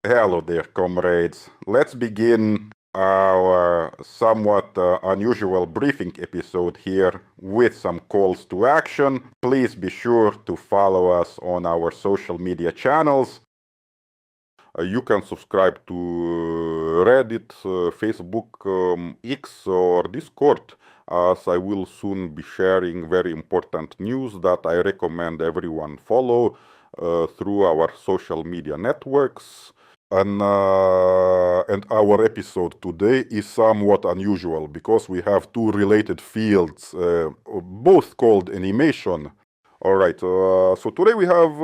Hello there, comrades. Let's begin our somewhat unusual briefing episode here with some calls to action. Please be sure to follow us on our social media channels. You can subscribe to Reddit, Facebook, X, or Discord, as I will soon be sharing very important news that I recommend everyone follow through our social media networks. And our episode today is somewhat unusual because we have two related fields, both called animation. All right, so today we have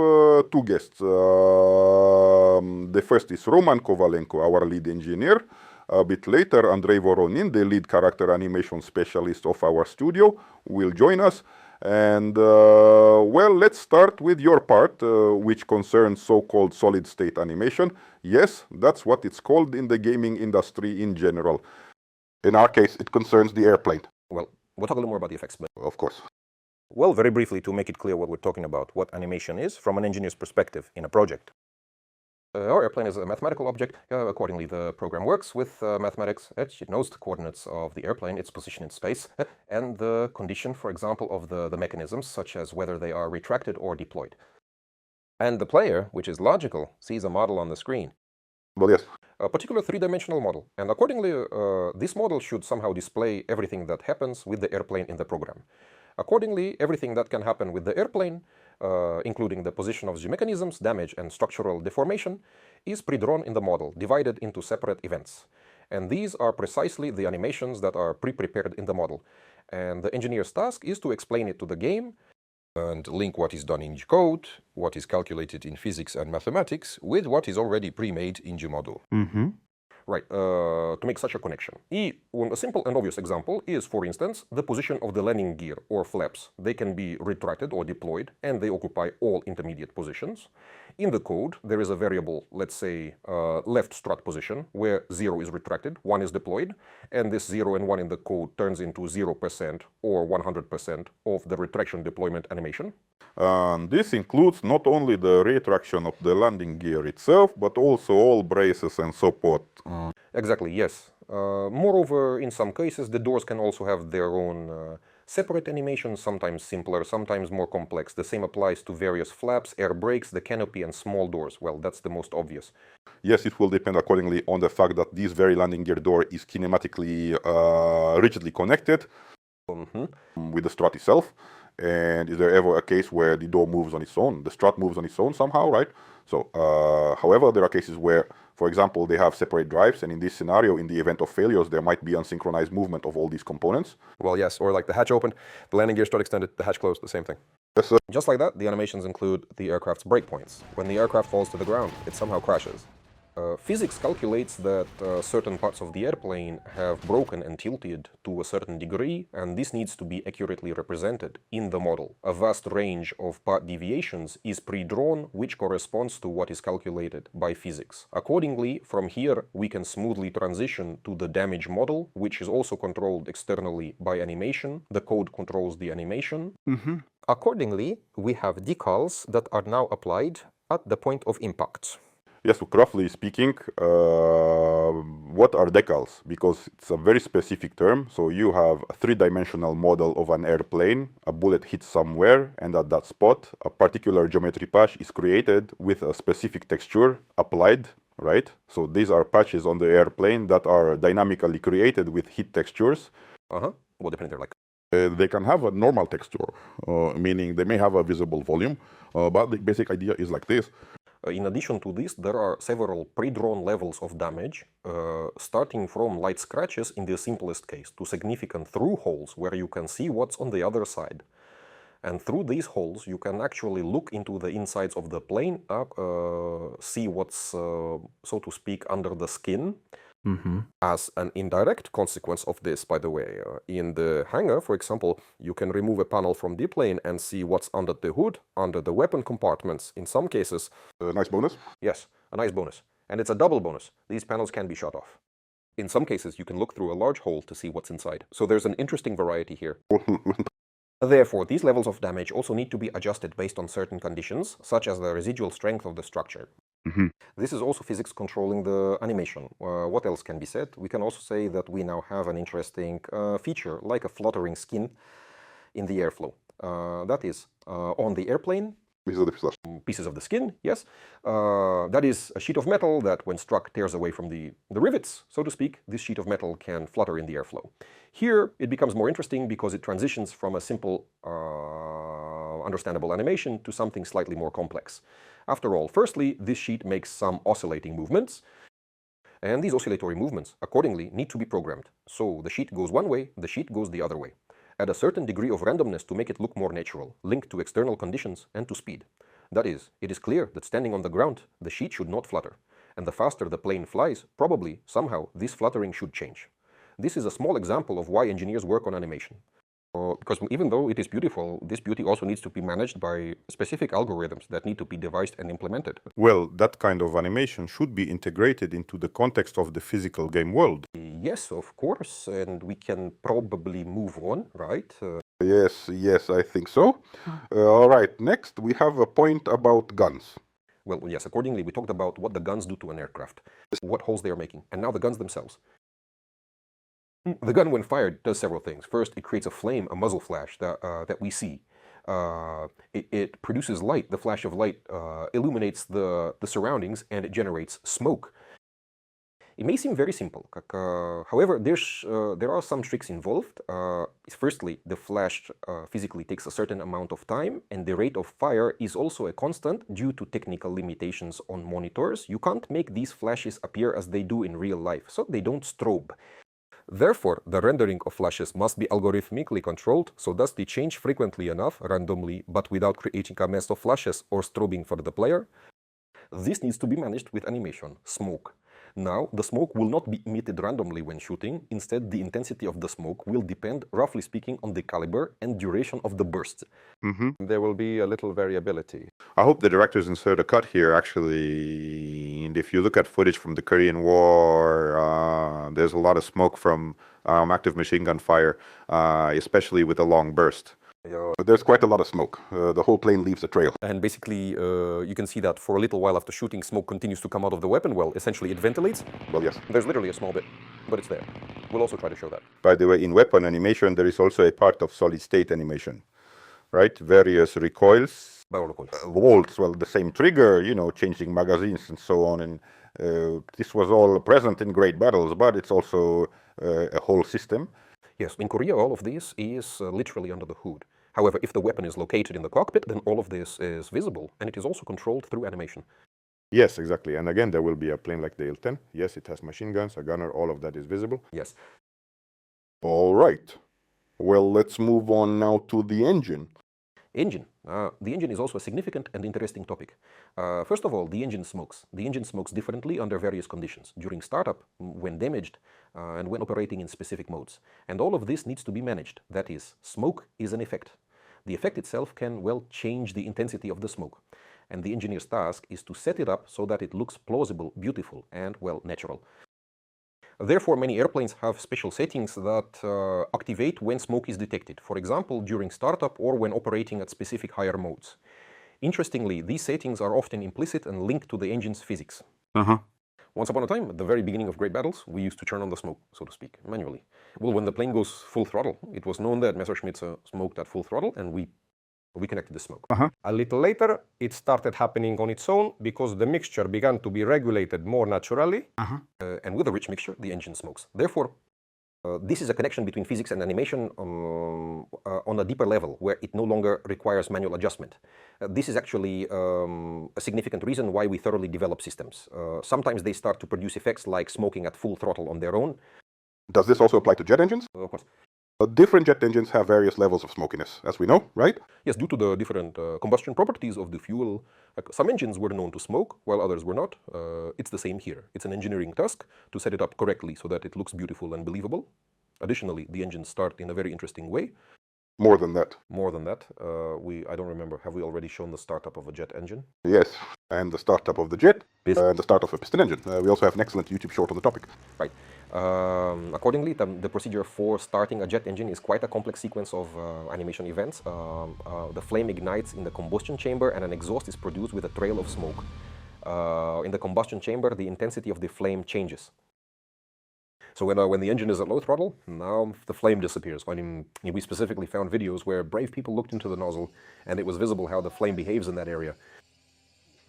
two guests. The first is Roman Kovalenko, our lead engineer. A bit later, Andrei Voronin, the lead character animation specialist of our studio, will join us. And well, let's start with your part, which concerns so-called solid-state animation. Yes, that's what it's called in the gaming industry in general. In our case, it concerns the airplane. Well, we'll talk a little more about the effects, but Of course. well, very briefly to make it clear what we're talking about, what animation is from an engineer's perspective in a project. Our airplane is a mathematical object. Accordingly, the program works with mathematics. It knows the coordinates of the airplane, its position in space, and the condition, for example, of the mechanisms, such as whether they are retracted or deployed. And the player, which is logical, sees a model on the screen. Well, yes. A particular three-dimensional model. And accordingly, this model should somehow display everything that happens with the airplane in the program. Accordingly, everything that can happen with the airplane, including the position of the mechanisms, damage, and structural deformation, is pre-drawn in the model, divided into separate events. And these are precisely the animations that are pre-prepared in the model. And the engineer's task is to explain it to the game and link what is done in code, what is calculated in physics and mathematics, with what is already pre-made in the model. Right, to make such a connection. A simple and obvious example is, for instance, the position of the landing gear or flaps. They can be retracted or deployed, and they occupy all intermediate positions. In the code, there is a variable, let's say, left strut position, where 0 is retracted, 1 is deployed, and this 0 and 1 in the code turns into 0% or 100% of the retraction deployment animation. This includes not only the retraction of the landing gear itself, but also all braces and support. Exactly, yes. Moreover, in some cases, the doors can also have their own separate animations, sometimes simpler, sometimes more complex. The same applies to various flaps, air brakes, the canopy, and small doors. Well, that's the most obvious. Yes, it will depend accordingly on the fact that this very landing gear door is kinematically rigidly connected with the strut itself. And is there ever a case where the door moves on its own? The strut moves on its own somehow, right? So, however, there are cases where, for example, they have separate drives, and in this scenario, in the event of failures, there might be unsynchronized movement of all these components. Well, yes, or like the hatch opened, the landing gear strut extended, the hatch closed, the same thing. Yes, sir. Just like that, the animations include the aircraft's breakpoints. When the aircraft falls to the ground, it somehow crashes. Physics calculates that certain parts of the airplane have broken and tilted to a certain degree, and this needs to be accurately represented in the model. A vast range of part deviations is pre-drawn, which corresponds to what is calculated by physics. Accordingly, from here, we can smoothly transition to the damage model, which is also controlled externally by animation. The code controls the animation. Accordingly, we have decals that are now applied at the point of impact. Yes, so roughly speaking, what are decals? Because it's a very specific term. So you have a three-dimensional model of an airplane, a bullet hits somewhere, and at that spot, a particular geometry patch is created with a specific texture applied, right? So these are patches on the airplane that are dynamically created with hit textures. Well, depending, they're like. They can have a normal texture, meaning they may have a visible volume, but the basic idea is like this. In addition to this, there are several pre-drawn levels of damage, starting from light scratches in the simplest case to significant through holes where you can see what's on the other side. And through these holes, you can actually look into the insides of the plane, see what's, so to speak, under the skin. As an indirect consequence of this, by the way, in the hangar, for example, you can remove a panel from the plane and see what's under the hood, under the weapon compartments. In some cases, A nice bonus. yes, a nice bonus. And it's a double bonus. These panels can be shut off. In some cases, you can look through a large hole to see what's inside. So there's an interesting variety here. Therefore, these levels of damage also need to be adjusted based on certain conditions, such as the residual strength of the structure. Mhm. This is also physics controlling the animation. What else can be said? We can also say that we now have an interesting feature, like a fluttering skin in the airflow. That is, on the airplane, pieces of the skin, yes. That is a sheet of metal that, when struck, tears away from the rivets, so to speak. This sheet of metal can flutter in the airflow. Here, it becomes more interesting because it transitions from a simple, understandable animation to something slightly more complex. After all, firstly, this sheet makes some oscillating movements, and these oscillatory movements, accordingly, need to be programmed. So the sheet goes one way, the sheet goes the other way. Add a certain degree of randomness to make it look more natural, linked to external conditions and to speed. That is, it is clear that standing on the ground, the sheet should not flutter. And the faster the plane flies, probably, somehow, this fluttering should change. This is a small example of why engineers work on animation. Because even though it is beautiful, this beauty also needs to be managed by specific algorithms that need to be devised and implemented. Well, that kind of animation should be integrated into the context of the physical game world. Yes, of course, and we can probably move on, right? Yes, I think so. All right, next we have a point about guns. Well, yes, accordingly, we talked about what the guns do to an aircraft, what holes they are making, and now the guns themselves. The gun, when fired, does several things. First, it creates a flame, a muzzle flash that we see. It produces light. The flash of light illuminates the surroundings, and it generates smoke. It may seem very simple. However, there are some tricks involved. Firstly, the flash physically takes a certain amount of time, and the rate of fire is also a constant due to technical limitations on monitors. You can't make these flashes appear as they do in real life, so they don't strobe. Therefore, the rendering of flashes must be algorithmically controlled, so thus they change frequently enough, randomly, but without creating a mess of flashes or strobing for the player. This needs to be managed with animation, smoke. Now, the smoke will not be emitted randomly when shooting. Instead, the intensity of the smoke will depend, roughly speaking, on the caliber and duration of the bursts. There will be a little variability. I hope the directors insert a cut here, actually. And if you look at footage from the Korean War, there's a lot of smoke from active machine gun fire, especially with a long burst. There's quite a lot of smoke. The whole plane leaves a trail. And basically, you can see that for a little while after shooting, smoke continues to come out of the weapon. Well, essentially, it ventilates. Well, yes. There's literally a small bit, but it's there. We'll also try to show that. By the way, in weapon animation, there is also a part of solid state animation, right? Various recoils, volts, well, the same trigger, changing magazines and so on. And this was all present in great battles, but it's also a whole system. Yes, in Korea, all of this is literally under the hood. However, if the weapon is located in the cockpit, then all of this is visible, and it is also controlled through animation. Yes, exactly. And again, there will be a plane like the Il-10. Yes, it has machine guns, a gunner, all of that is visible. Yes. All right. Well, let's move on now to the engine. Engine. The engine is also a significant and interesting topic. First of all, the engine smokes. The engine smokes differently under various conditions, during startup, when damaged, and when operating in specific modes. And all of this needs to be managed. That is, smoke is an effect. The effect itself can, well, change the intensity of the smoke. And the engineer's task is to set it up so that it looks plausible, beautiful, and, well, natural. Therefore, many airplanes have special settings that activate when smoke is detected, for example, during startup or when operating at specific higher modes. Interestingly, these settings are often implicit and linked to the engine's physics. Once upon a time, at the very beginning of great battles, we used to turn on the smoke, so to speak, manually. Well, when the plane goes full throttle, it was known that Messerschmitt smoked at full throttle, and we connected the smoke. A little later, it started happening on its own because the mixture began to be regulated more naturally. And with a rich mixture, the engine smokes. Therefore, this is a connection between physics and animation on a deeper level, where it no longer requires manual adjustment. This is actually a significant reason why we thoroughly develop systems. Sometimes they start to produce effects like smoking at full throttle on their own. Does this also apply to jet engines? Of course. Different jet engines have various levels of smokiness, as we know, right? Yes, due to the different combustion properties of the fuel. Some engines were known to smoke, while others were not. It's the same here. It's an engineering task to set it up correctly so that it looks beautiful and believable. Additionally, the engines start in a very interesting way. More than that. More than that. I don't remember. Have we already shown the startup of a jet engine? Yes, and the startup of the jet, and the start of a piston engine. We also have an excellent YouTube short on the topic. Right. Accordingly, the procedure for starting a jet engine is quite a complex sequence of animation events. The flame ignites in the combustion chamber and an exhaust is produced with a trail of smoke. in the combustion chamber, the intensity of the flame changes. So when the engine is at low throttle, now the flame disappears. I mean, we specifically found videos where brave people looked into the nozzle and it was visible how the flame behaves in that area.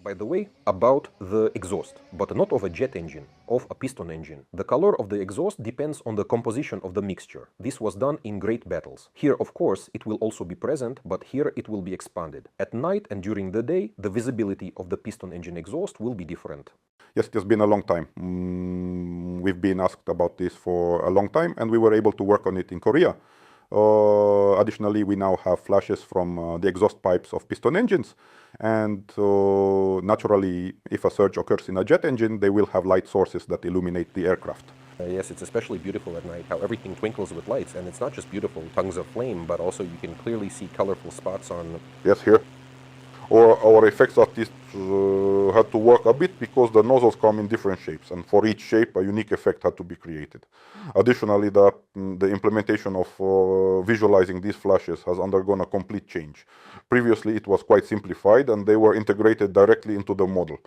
By the way, about the exhaust, but not of a jet engine, of a piston engine. The color of the exhaust depends on the composition of the mixture. This was done in great battles. Here, of course, it will also be present, but here it will be expanded. At night and during the day, the visibility of the piston engine exhaust will be different. Yes, it's been a long time. We've been asked about this for a long time, and we were able to work on it in Korea. Additionally, we now have flashes from the exhaust pipes of piston engines, and naturally, if a surge occurs in a jet engine, they will have light sources that illuminate the aircraft. Yes, it's especially beautiful at night, how everything twinkles with lights, and it's not just beautiful tongues of flame, but also you can clearly see colorful spots on... Yes, here. Or our effects artists had to work a bit because the nozzles come in different shapes, and for each shape a unique effect had to be created. Additionally, the implementation of visualizing these flashes has undergone a complete change. Previously it was quite simplified and they were integrated directly into the model.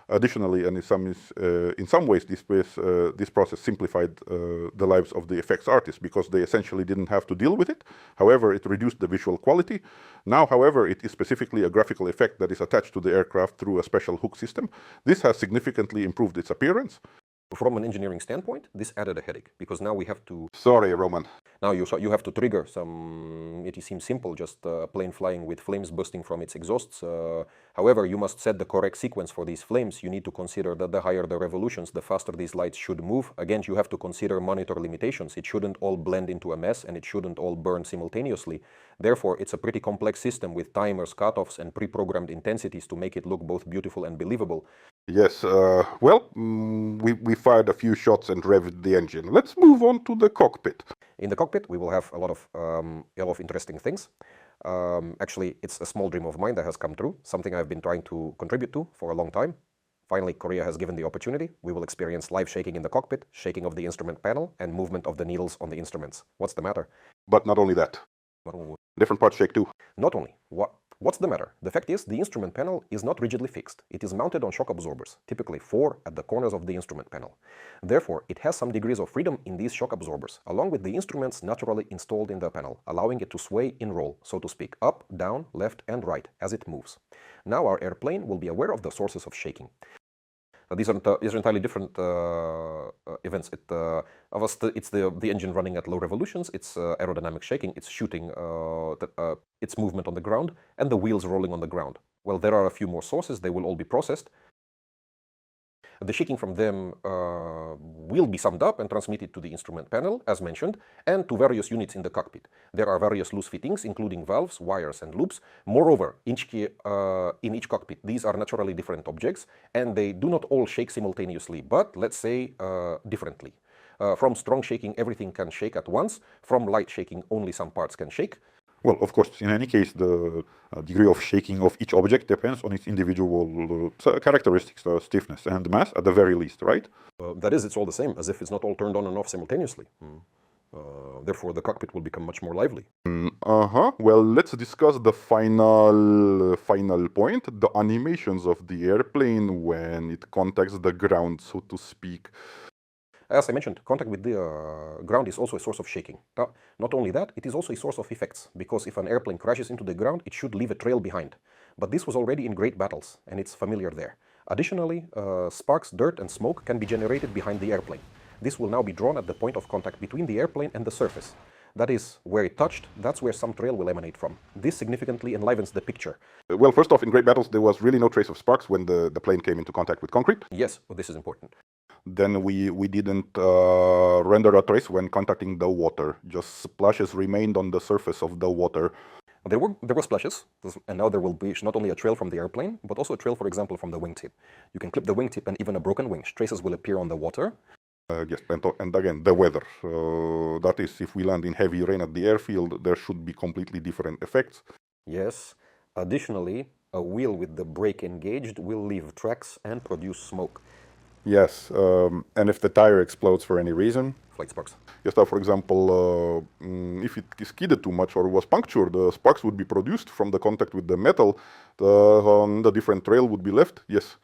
Additionally, and in some ways, this process simplified the lives of the effects artists because they essentially didn't have to deal with it. However, it reduced the visual quality. Now, however, it is specifically a graphical effect that is attached to the aircraft through a special hook system. This has significantly improved its appearance. From an engineering standpoint, this added a headache because now we have to... Sorry, Roman. Now you have to trigger some... It seems simple, just a plane flying with flames bursting from its exhausts. However, you must set the correct sequence for these flames. You need to consider that the higher the revolutions, the faster these lights should move. Again, you have to consider monitor limitations. It shouldn't all blend into a mess and it shouldn't all burn simultaneously. Therefore, it's a pretty complex system with timers, cutoffs, and pre-programmed intensities to make it look both beautiful and believable. Yes, we fired a few shots and revved the engine. Let's move on to the cockpit. In the cockpit, we will have a lot of interesting things. Actually, it's a small dream of mine that has come true, something I've been trying to contribute to for a long time. Finally, Korea has given the opportunity. We will experience live shaking in the cockpit, shaking of the instrument panel, and movement of the needles on the instruments. What's the matter? But not only that. Different parts shake too. Not only. What's the matter? The fact is, the instrument panel is not rigidly fixed. It is mounted on shock absorbers, typically 4 at the corners of the instrument panel. Therefore, it has some degrees of freedom in these shock absorbers, along with the instruments naturally installed in the panel, allowing it to sway in roll, so to speak, up, down, left, and right as it moves. Now our airplane will be aware of the sources of shaking. These are entirely different events. It's the engine running at low revolutions, it's aerodynamic shaking, it's shooting, its movement on the ground, and the wheels rolling on the ground. Well, there are a few more sources, they will all be processed. The shaking from them will be summed up and transmitted to the instrument panel, as mentioned, and to various units in the cockpit. There are various loose fittings, including valves, wires, and loops. Moreover, in each cockpit, these are naturally different objects, and they do not all shake simultaneously, but, let's say, differently. From strong shaking, everything can shake at once. From light shaking, only some parts can shake. Well, of course, in any case, the degree of shaking of each object depends on its individual characteristics, stiffness and mass at the very least, right? That is, it's all the same, as if it's not all turned on and off simultaneously. Therefore, the cockpit will become much more lively. Well, let's discuss the final point, the animations of the airplane when it contacts the ground, so to speak. As I mentioned, contact with the ground is also a source of shaking. Not only that, it is also a source of effects, because if an airplane crashes into the ground, it should leave a trail behind. But this was already in great battles, and it's familiar there. Additionally, sparks, dirt, and smoke can be generated behind the airplane. This will now be drawn at the point of contact between the airplane and the surface. That is, where it touched, that's where some trail will emanate from. This significantly enlivens the picture. Well, first off, in great battles, there was really no trace of sparks when the plane came into contact with concrete. Yes, well, this is important. Then we didn't render a trace when contacting the water. Just splashes remained on the surface of the water. There were splashes, and now there will be not only a trail from the airplane, but also a trail, for example, from the wingtip. You can clip the wingtip and even a broken wing. Traces will appear on the water. Yes, and again, the weather. That is, if we land in heavy rain at the airfield, there should be completely different effects. Yes. Additionally, a wheel with the brake engaged will leave tracks and produce smoke. Yes, and if the tire explodes for any reason? Flight sparks. Yes, for example, if it skidded too much or was punctured, sparks would be produced from the contact with the metal. The different trail would be left. Yes,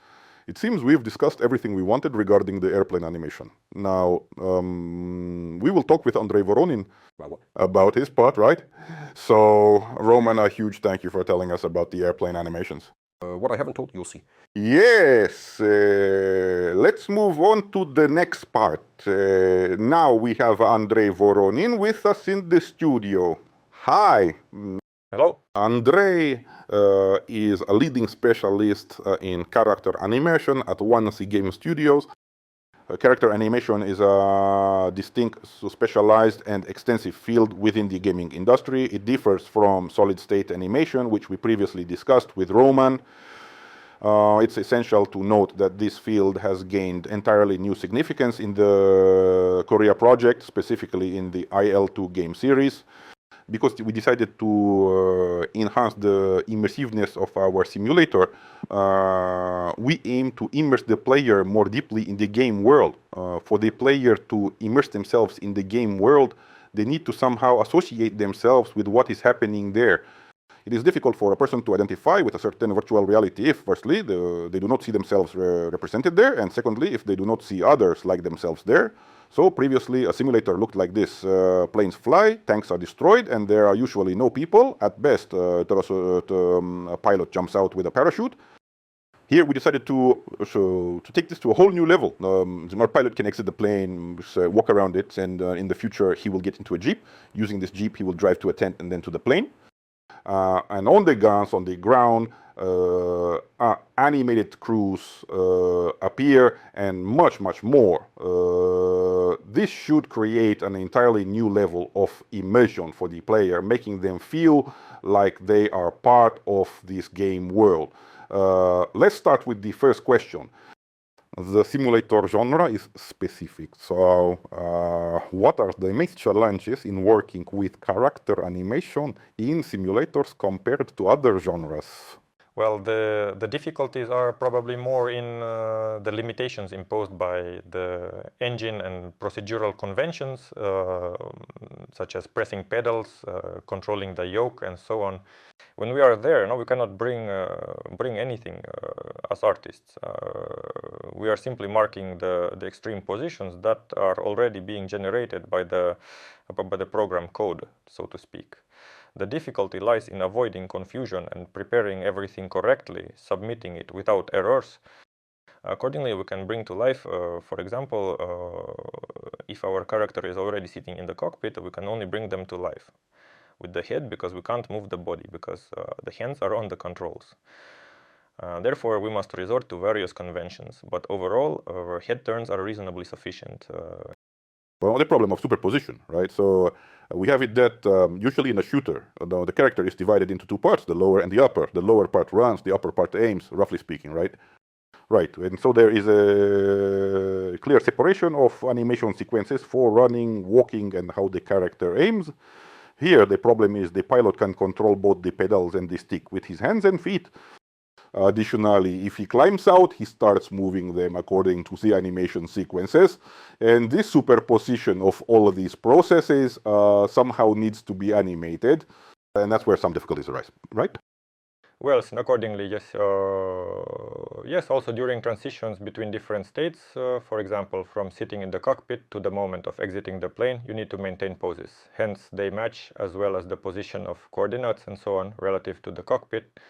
It seems we've discussed everything we wanted regarding the airplane animation. Now, we will talk with Andrei Voronin about his part, right? So, Roman, a huge thank you for telling us about the airplane animations. What I haven't told, you'll see. Yes, let's move on to the next part. Now we have Andrei Voronin with us in the studio. Hi. Hello. Andrei is a leading specialist in character animation at 1C Game Studios. Character animation is a distinct, specialized, and extensive field within the gaming industry. It differs from solid-state animation, which we previously discussed with Roman. It's essential to note that this field has gained entirely new significance in the Korea project, specifically in the IL2 game series, because we decided to enhance the immersiveness of our simulator. We aim to immerse the player more deeply in the game world. For the player to immerse themselves in the game world, they need to somehow associate themselves with what is happening there. It is difficult for a person to identify with a certain virtual reality if, firstly, they do not see themselves represented there, and secondly, if they do not see others like themselves there. So previously, a simulator looked like this. Planes fly, tanks are destroyed, and there are usually no people. At best, a pilot jumps out with a parachute. Here we decided to take this to a whole new level. Our pilot can exit the plane, walk around it, and in the future he will get into a jeep. Using this jeep, he will drive to a tent and then to the plane. And on the guns, on the ground, animated crews appear, and much, much more. This should create an entirely new level of immersion for the player, making them feel like they are part of this game world. Let's start with the first question. The simulator genre is specific, so what are the main challenges in working with character animation in simulators compared to other genres? Well, the difficulties are probably more in the limitations imposed by the engine and procedural conventions, such as pressing pedals, controlling the yoke, and so on. When we are there, we cannot bring anything as artists. We are simply marking the extreme positions that are already being generated by the program code, so to speak. The difficulty lies in avoiding confusion and preparing everything correctly, submitting it without errors. Accordingly, we can bring to life, for example, if our character is already sitting in the cockpit, we can only bring them to life with the head, because we can't move the body, because the hands are on the controls. Therefore, we must resort to various conventions, but overall, our head turns are reasonably sufficient. Well, the problem of superposition, right? So we have it that usually in a shooter, the character is divided into two parts, the lower and the upper. The lower part runs, the upper part aims, roughly speaking, right? Right, and so there is a clear separation of animation sequences for running, walking, and how the character aims. Here, the problem is the pilot can control both the pedals and the stick with his hands and feet. Additionally, if he climbs out, he starts moving them according to the animation sequences. And this superposition of all of these processes somehow needs to be animated. And that's where some difficulties arise, right? Well, accordingly, yes. Yes, also during transitions between different states, for example, from sitting in the cockpit to the moment of exiting the plane, you need to maintain poses. Hence, they match, as well as the position of coordinates and so on relative to the cockpit.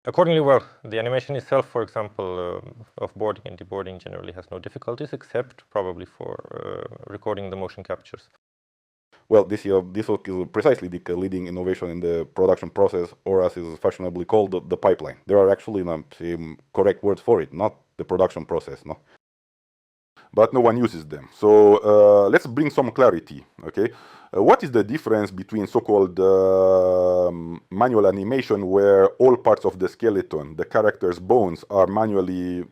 Accordingly, well, the animation itself, for example, of boarding and deboarding generally has no difficulties, except probably for recording the motion captures. Well, this is precisely the leading innovation in the production process, or as is fashionably called, the pipeline. There are actually not correct words for it, not the production process, no? But no one uses them. So let's bring some clarity, okay? What is the difference between so-called manual animation, where all parts of the skeleton, the character's bones, are manually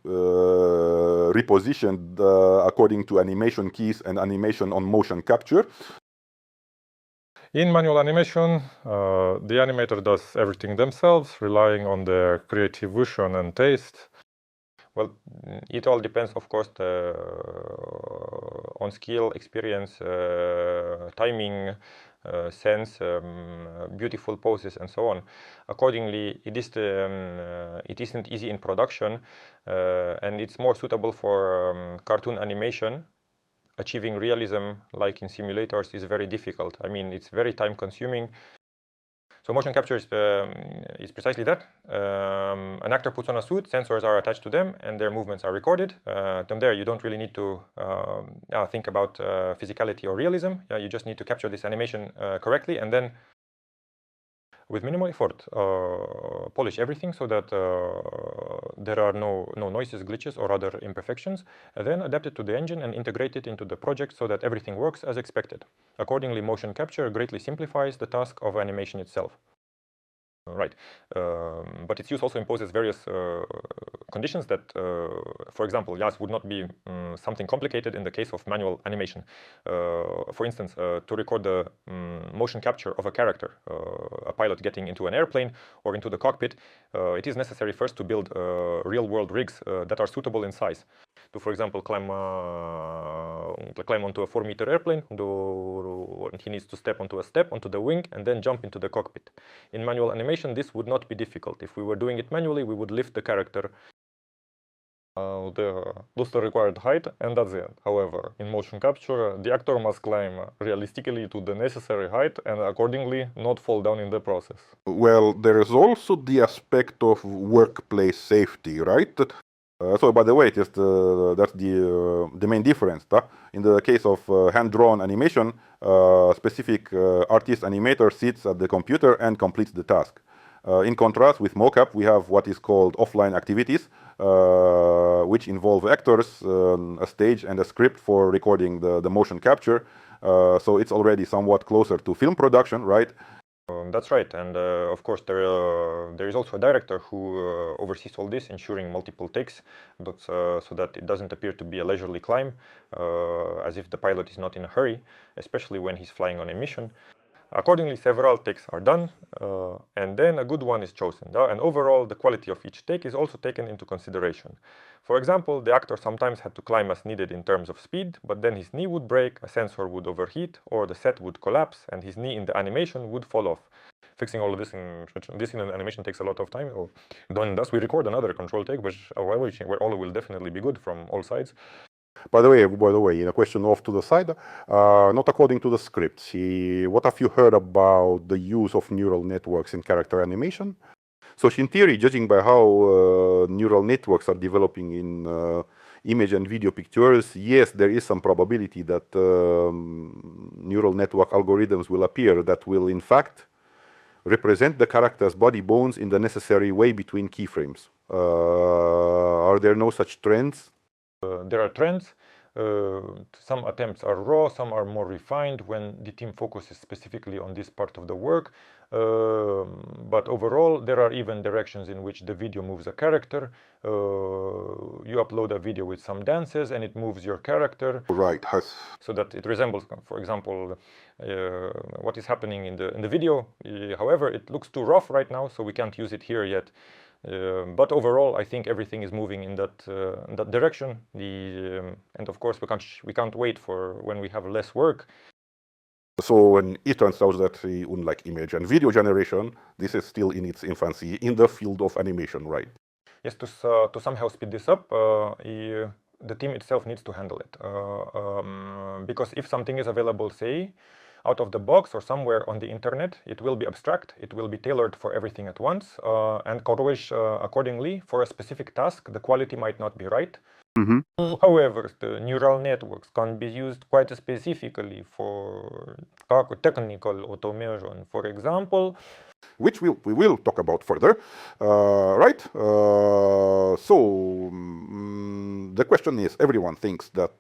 repositioned according to animation keys and animation on motion capture? In manual animation, the animator does everything themselves, relying on their creative vision and taste. Well, it all depends, of course, on skill, experience, timing, sense, beautiful poses, and so on. Accordingly, it isn't easy in production, and it's more suitable for cartoon animation. Achieving realism, like in simulators, is very difficult. I mean, it's very time-consuming. So motion capture is precisely that. An actor puts on a suit, sensors are attached to them, and their movements are recorded. From there, you don't really need to think about physicality or realism. You just need to capture this animation correctly, and then with minimal effort, polish everything so that there are no noises, glitches, or other imperfections, and then adapt it to the engine and integrate it into the project so that everything works as expected. Accordingly, motion capture greatly simplifies the task of animation itself. Right, but its use also imposes various conditions that, for example, would not be something complicated in the case of manual animation. For instance, to record the motion capture of a character, a pilot getting into an airplane or into the cockpit, it is necessary first to build real-world rigs that are suitable in size. To, for example, climb onto a 4-meter airplane, he needs to step onto the wing, and then jump into the cockpit. In manual animation, this would not be difficult. If we were doing it manually, we would lift the character lose the required height, and that's it. However, in motion capture, the actor must climb realistically to the necessary height and accordingly not fall down in the process. Well, there is also the aspect of workplace safety, right? So, by the way, that's the main difference. In the case of hand-drawn animation, specific artist animator sits at the computer and completes the task. In contrast, with mocap, we have what is called offline activities, which involve actors, a stage, and a script for recording the motion capture. So it's already somewhat closer to film production, right? That's right, and of course there is also a director who oversees all this, ensuring multiple takes, but, so that it doesn't appear to be a leisurely climb, as if the pilot is not in a hurry, especially when he's flying on a mission. Accordingly, several takes are done, and then a good one is chosen. And overall, the quality of each take is also taken into consideration. For example, the actor sometimes had to climb as needed in terms of speed, but then his knee would break, a sensor would overheat, or the set would collapse, and his knee in the animation would fall off. Fixing all of this in an animation takes a lot of time. Thus, we record another control take, where all will definitely be good from all sides. By the way, in a question off to the side, not according to the script, what have you heard about the use of neural networks in character animation? So in theory, judging by how neural networks are developing in image and video pictures, yes, there is some probability that neural network algorithms will appear that will, in fact, represent the character's body bones in the necessary way between keyframes. Are there no such trends? There are trends. Some attempts are raw, some are more refined when the team focuses specifically on this part of the work. But overall, there are even directions in which the video moves a character. You upload a video with some dances and it moves your character. Right. So that it resembles, for example, what is happening in the video. However, it looks too rough right now, so we can't use it here yet. But overall, I think everything is moving in that direction. And of course, we can't wait for when we have less work. So when it turns out that unlike image and video generation, this is still in its infancy in the field of animation, right? Yes, to somehow speed this up, the team itself needs to handle it. Because if something is available, say, out of the box or somewhere on the internet, it will be abstract, it will be tailored for everything at once, and accordingly, for a specific task, the quality might not be right. Mm-hmm. However, the neural networks can be used quite specifically for technical automation, for example. Which we will talk about further, right? The question is, everyone thinks that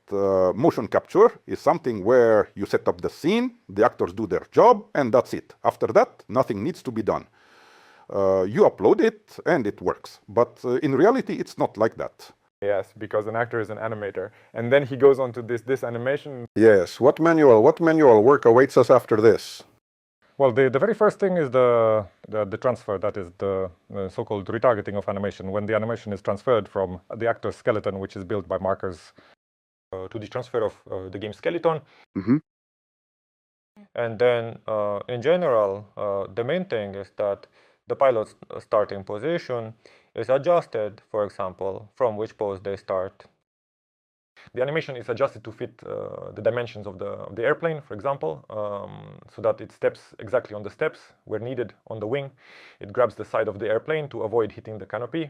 motion capture is something where you set up the scene, the actors do their job, and that's it. After that, nothing needs to be done. You upload it, and it works. But in reality, it's not like that. Yes, because an actor is an animator, and then he goes on to this animation. Yes, what manual work awaits us after this? Well, the very first thing is the transfer, that is the so-called retargeting of animation, when the animation is transferred from the actor's skeleton, which is built by markers, to the transfer of the game skeleton. And then, in general, the main thing is that the pilot's starting position is adjusted, for example, from which pose they start. The animation is adjusted to fit the dimensions of the airplane, for example, so that it steps exactly on the steps where needed on the wing. It grabs the side of the airplane to avoid hitting the canopy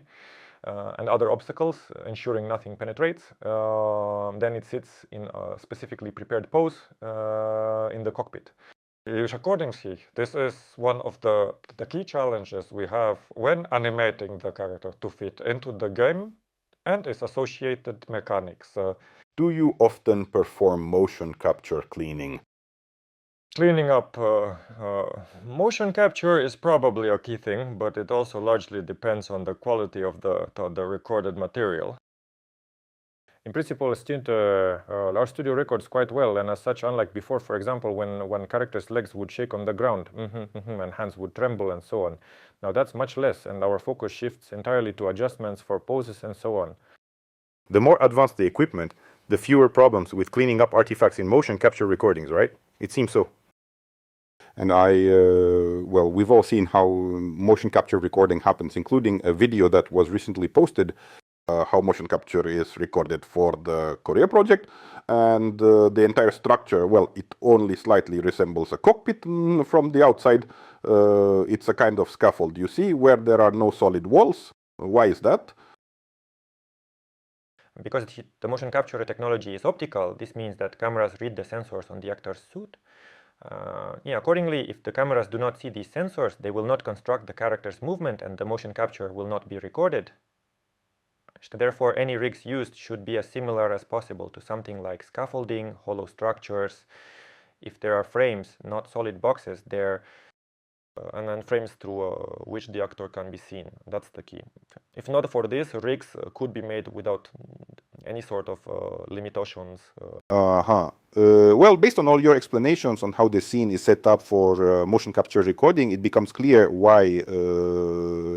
and other obstacles, ensuring nothing penetrates. Then it sits in a specifically prepared pose in the cockpit. Accordingly, this is one of the key challenges we have when animating the character to fit into the game and its associated mechanics. Do you often perform motion capture cleaning? Cleaning up motion capture is probably a key thing, but it also largely depends on the quality of the recorded material. In principle, our studio records quite well, and as such, unlike before, for example, when characters' legs would shake on the ground and hands would tremble and so on. Now that's much less, and our focus shifts entirely to adjustments for poses and so on. The more advanced the equipment, the fewer problems with cleaning up artifacts in motion capture recordings, right? It seems so. And well, we've all seen how motion capture recording happens, including a video that was recently posted, how motion capture is recorded for the Korea project. And the entire structure, well, it only slightly resembles a cockpit from the outside. It's a kind of scaffold, you see, where there are no solid walls. Why is that? Because the motion capture technology is optical, this means that cameras read the sensors on the actor's suit. Accordingly, if the cameras do not see these sensors, they will not construct the character's movement and the motion capture will not be recorded. Therefore, any rigs used should be as similar as possible to something like scaffolding, hollow structures. If there are frames, not solid boxes, and then frames through which the actor can be seen. That's the key. If not for this, rigs could be made without any sort of limitations. Well, based on all your explanations on how the scene is set up for motion capture recording, it becomes clear why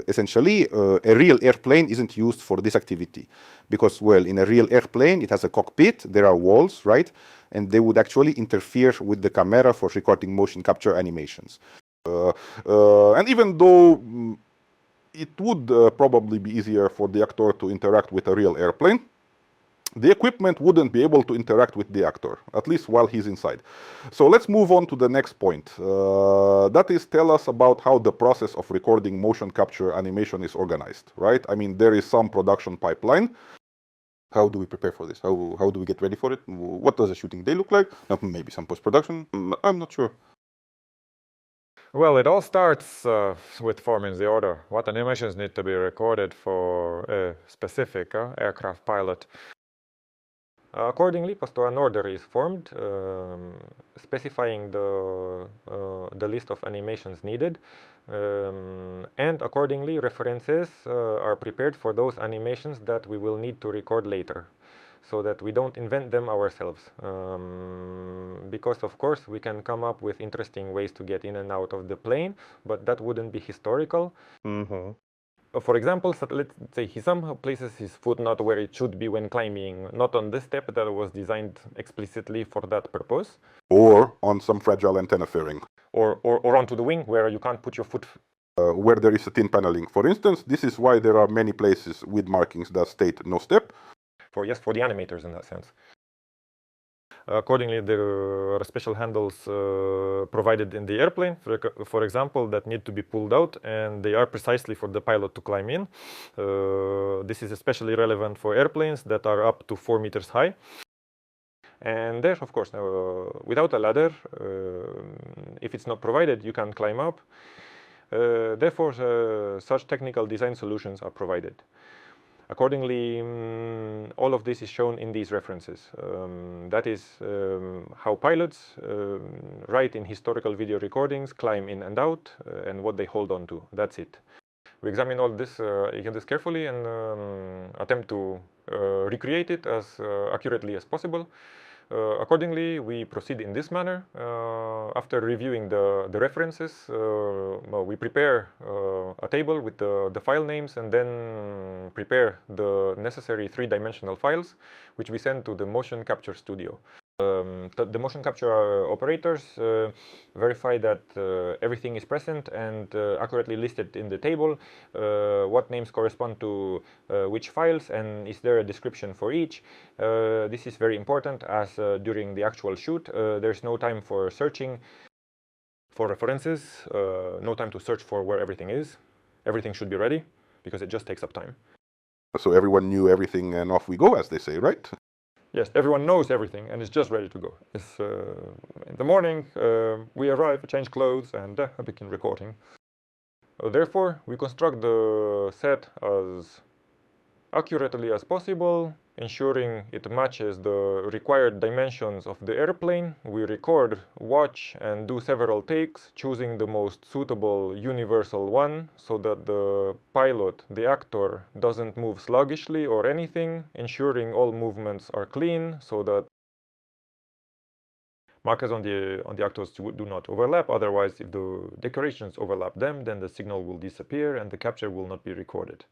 essentially a real airplane isn't used for this activity. Because, well, in a real airplane, it has a cockpit, there are walls, right? And they would actually interfere with the camera for recording motion capture animations. And even though it would probably be easier for the actor to interact with a real airplane, the equipment wouldn't be able to interact with the actor, at least while he's inside. So let's move on to the next point. That is, tell us about how the process of recording motion capture animation is organized, right? I mean, there is some production pipeline. How do we prepare for this? How do we get ready for it? What does a shooting day look like? Maybe some post-production? I'm not sure. Well, it all starts with forming the order. What animations need to be recorded for a specific aircraft pilot? Accordingly, an order is formed, specifying the list of animations needed, and accordingly, references are prepared for those animations that we will need to record later, so that we don't invent them ourselves. Because, of course, we can come up with interesting ways to get in and out of the plane, but that wouldn't be historical. For example, let's say he somehow places his foot not where it should be when climbing, not on the step that was designed explicitly for that purpose. Or on some fragile antenna fairing. Or onto the wing where you can't put your foot. Where there is a thin paneling. For instance, this is why there are many places with markings that state no step. For the animators in that sense. Accordingly, there are special handles provided in the airplane, for example, that need to be pulled out, and they are precisely for the pilot to climb in. This is especially relevant for airplanes that are up to 4 meters high. And there, of course, without a ladder, if it's not provided, you can climb up. Therefore, such technical design solutions are provided. Accordingly, all of this is shown in these references. That is how pilots write in historical video recordings, climb in and out, and what they hold on to. That's it. We examine all this carefully and attempt to recreate it as accurately as possible. Accordingly, we proceed in this manner. After reviewing the references, we prepare a table with the file names and then prepare the necessary three-dimensional files, which we send to the motion capture studio. The motion capture operators verify that everything is present and accurately listed in the table, what names correspond to which files, and is there a description for each. This is very important as during the actual shoot there's no time for searching for references, no time to search for where everything is. Everything should be ready because it just takes up time. So everyone knew everything and off we go, as they say, right? Yes, everyone knows everything and is just ready to go. It's in the morning, we arrive, change clothes, and begin recording. Therefore, we construct the set as accurately as possible, ensuring it matches the required dimensions of the airplane. We record, watch, and do several takes, choosing the most suitable universal one so that the pilot, the actor, doesn't move sluggishly or anything, ensuring all movements are clean so that markers on the actors do not overlap. Otherwise, if the decorations overlap them, then the signal will disappear and the capture will not be recorded.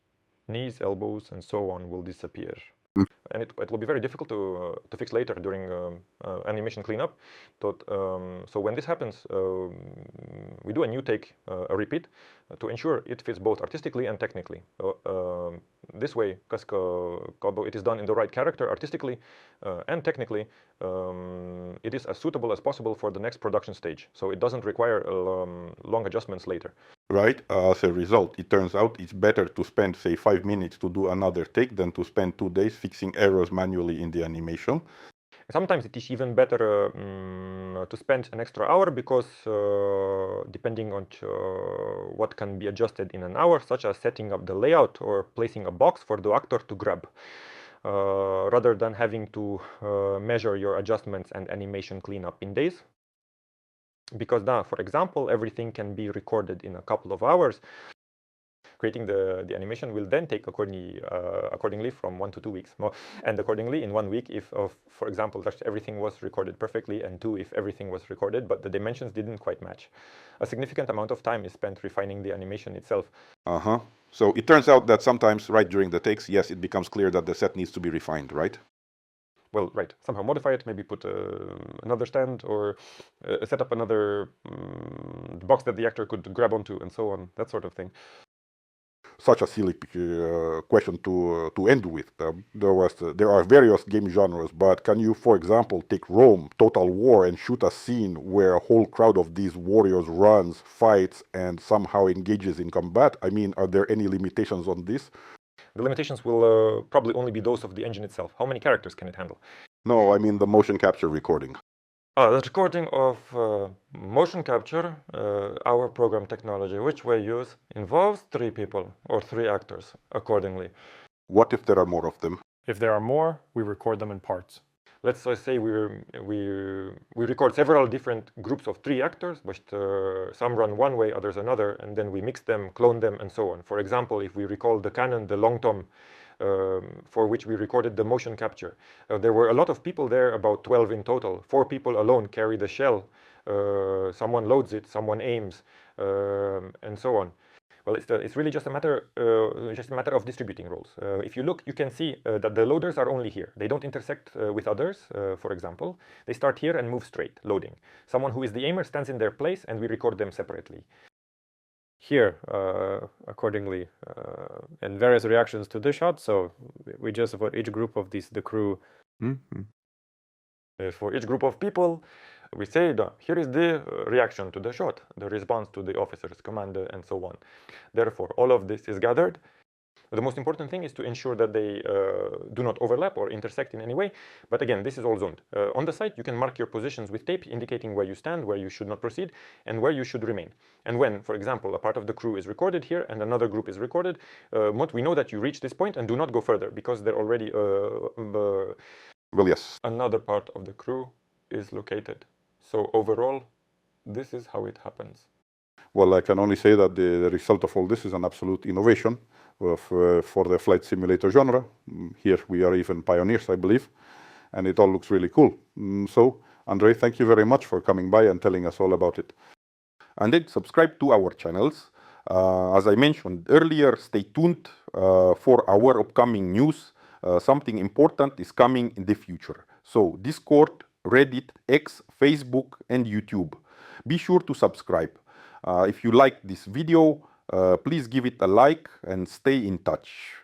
Knees, elbows, and so on will disappear. And it will be very difficult to fix later during animation cleanup. So when this happens, we do a new take, a repeat, to ensure it fits both artistically and technically. This way, because it is done in the right character artistically and technically, it is as suitable as possible for the next production stage. So it doesn't require long adjustments later. Right. As a result, it turns out it's better to spend, say, 5 minutes to do another take than to spend 2 days fixing errors manually in the animation. Sometimes it is even better to spend an extra hour because depending on what can be adjusted in an hour, such as setting up the layout or placing a box for the actor to grab, rather than having to measure your adjustments and animation cleanup in days. Because now, for example, everything can be recorded in a couple of hours. Creating the animation will then take accordingly from 1 to 2 weeks. And accordingly, in 1 week, if, for example, everything was recorded perfectly, and 2, if everything was recorded, but the dimensions didn't quite match. A significant amount of time is spent refining the animation itself. So it turns out that sometimes, right during the takes, yes, it becomes clear that the set needs to be refined, right? Well, right. Somehow modify it, maybe put another stand or set up another box that the actor could grab onto and so on, that sort of thing. Such a silly question to end with. There are various game genres, but can you, for example, take Rome, Total War, and shoot a scene where a whole crowd of these warriors runs, fights, and somehow engages in combat? I mean, are there any limitations on this? The limitations will probably only be those of the engine itself. How many characters can it handle? No, I mean the motion capture recording. The recording of motion capture, our program technology, which we use, involves 3 people or 3 actors, accordingly. What if there are more of them? If there are more, we record them in parts. Let's say we record several different groups of 3 actors, but some run one way, others another, and then we mix them, clone them, and so on. For example, if we recall the cannon, the long tom, for which we recorded the motion capture, there were a lot of people there, about 12 in total. 4 people alone carry the shell. Someone loads it, someone aims, and so on. Well, it's really just a matter of distributing roles. If you look, you can see that the loaders are only here. They don't intersect with others, for example. They start here and move straight, loading. Someone who is the aimer stands in their place and we record them separately. Here, accordingly, and various reactions to the shot, so we just, for each group of the crew. For each group of people, we say, here is the reaction to the shot, the response to the officer's command, and so on. Therefore, all of this is gathered. The most important thing is to ensure that they do not overlap or intersect in any way. But again, this is all zoned. On the site, you can mark your positions with tape, indicating where you stand, where you should not proceed, and where you should remain. And when, for example, a part of the crew is recorded here and another group is recorded, we know that you reach this point and do not go further because they're already Well, yes. Another part of the crew is located. So overall, this is how it happens. Well, I can only say that the result of all this is an absolute innovation for the flight simulator genre. Here we are even pioneers, I believe. and it all looks really cool. So, Andrei, thank you very much for coming by and telling us all about it. And then subscribe to our channels. As I mentioned earlier, stay tuned for our upcoming news. Something important is coming in the future. So Discord, Reddit, X, Facebook, and YouTube. Be sure to subscribe. If you like this video, please give it a like and stay in touch.